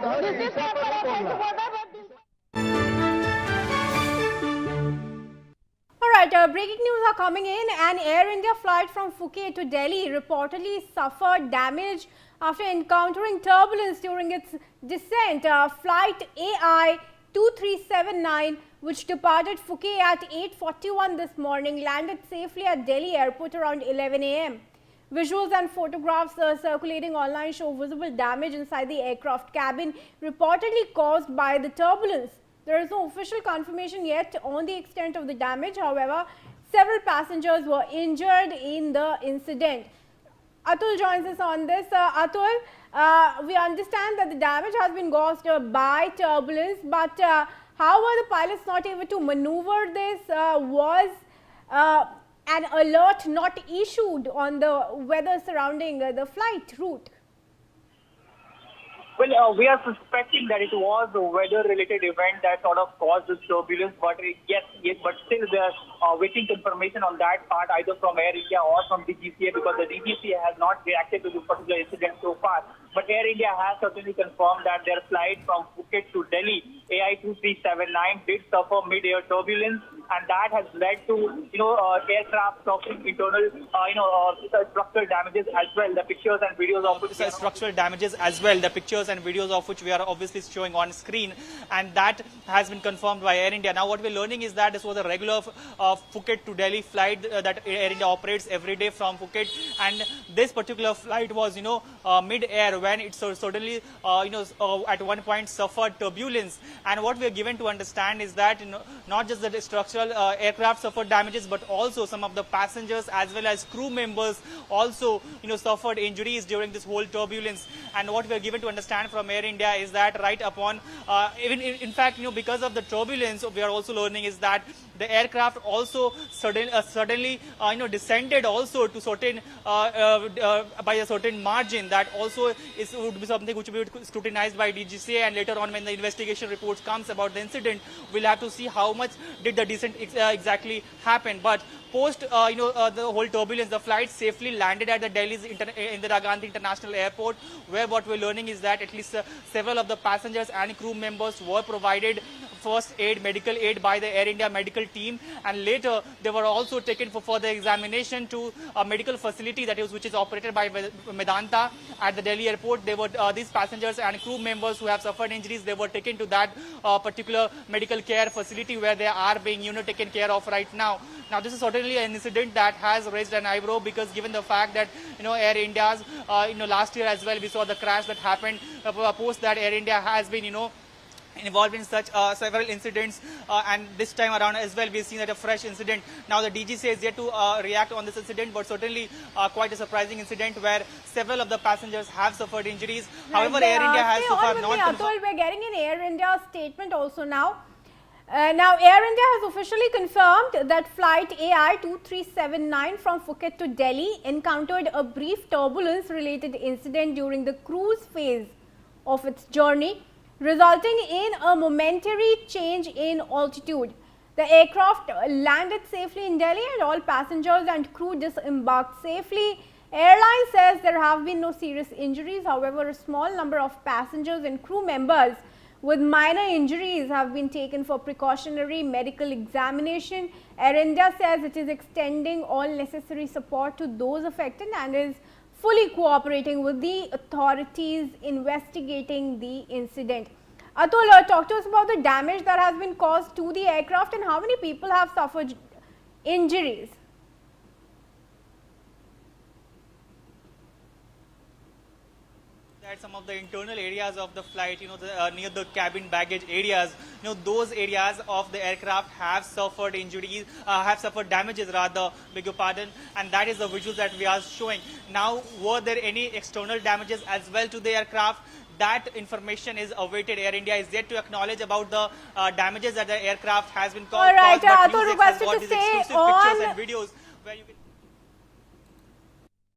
Alright, breaking news are coming in. An Air India flight from Phuket to Delhi reportedly suffered damage after encountering turbulence during its descent. Flight AI 2379, which departed Phuket at 8:41 this morning, landed safely at Delhi airport around 11 a.m. Visuals and photographs circulating online show visible damage inside the aircraft cabin, reportedly caused by the turbulence. There is no official confirmation yet on the extent of the damage. However, several passengers were injured in the incident. Atul joins us on this. Atul, we understand that the damage has been caused by turbulence, but how were the pilots not able to maneuver this? Was an alert not issued on the weather surrounding the flight route? Well, we are suspecting that it was a weather-related event that sort of caused this turbulence, but yes, but still we are waiting confirmation on that part, either from Air India or from DGCA, because the DGCA has not reacted to this particular incident so far. But Air India has certainly confirmed that their flight from Phuket to Delhi, AI 2379, did suffer mid-air turbulence, and that has led to, aircraft suffering internal, structural damages as well. The pictures and videos of which structural damages as well. The pictures and videos of which we are obviously showing on screen, and that has been confirmed by Air India. Now, what we're learning is that this was a regular Phuket to Delhi flight that Air India operates every day from Phuket, and this particular flight was, mid-air when it suddenly, at one point suffered turbulence. And what we are given to understand is that, not just the structural aircraft suffered damages, but also some of the passengers as well as crew members also, suffered injuries during this whole turbulence. And what we are given to understand from Air India is that right upon, in fact, because of the turbulence, we are also learning is that the aircraft also suddenly descended also to certain by a certain margin. That also would be something which will be scrutinized by DGCA, and later on when the investigation reports comes about the incident, we'll have to see how much did the descent exactly happen. But post the whole turbulence, the flight safely landed at the Delhi's Indira Gandhi International Airport, where what we're learning is that at least several of the passengers and crew members were provided first aid, medical aid by the Air India medical team, and later they were also taken for further examination to a medical facility which is operated by Medanta at the Delhi airport. They were these passengers and crew members who have suffered injuries, they were taken to that particular medical care facility where they are being taken care of right now. Now, this is certainly an incident that has raised an eyebrow, because given the fact that Air India's last year as well we saw the crash that happened. Post that, Air India has been involved in such several incidents, and this time around as well we've seen that a fresh incident. Now the DGCA is yet to react on this incident, but certainly quite a surprising incident where several of the passengers have suffered injuries. However, Air India has so far not confirmed. We're getting an Air India statement also now. Now, Air India has officially confirmed that flight AI 2379 from Phuket to Delhi encountered a brief turbulence-related incident during the cruise phase of its journey, resulting in a momentary change in altitude. The aircraft landed safely in Delhi and all passengers and crew disembarked safely. Airline says there have been no serious injuries. However, a small number of passengers and crew members with minor injuries have been taken for precautionary medical examination. Air India says it is extending all necessary support to those affected and is fully cooperating with the authorities investigating the incident. Atul, talk to us about the damage that has been caused to the aircraft and how many people have suffered injuries. At some of the internal areas of the flight, near the cabin baggage areas, those areas of the aircraft have suffered injuries, have suffered damages rather, beg your pardon, and that is the visuals that we are showing. Now, were there any external damages as well to the aircraft? That information is awaited. Air India is yet to acknowledge about the damages that the aircraft has been caused. All right, but Atul requested to stay on. Pictures and videos where you can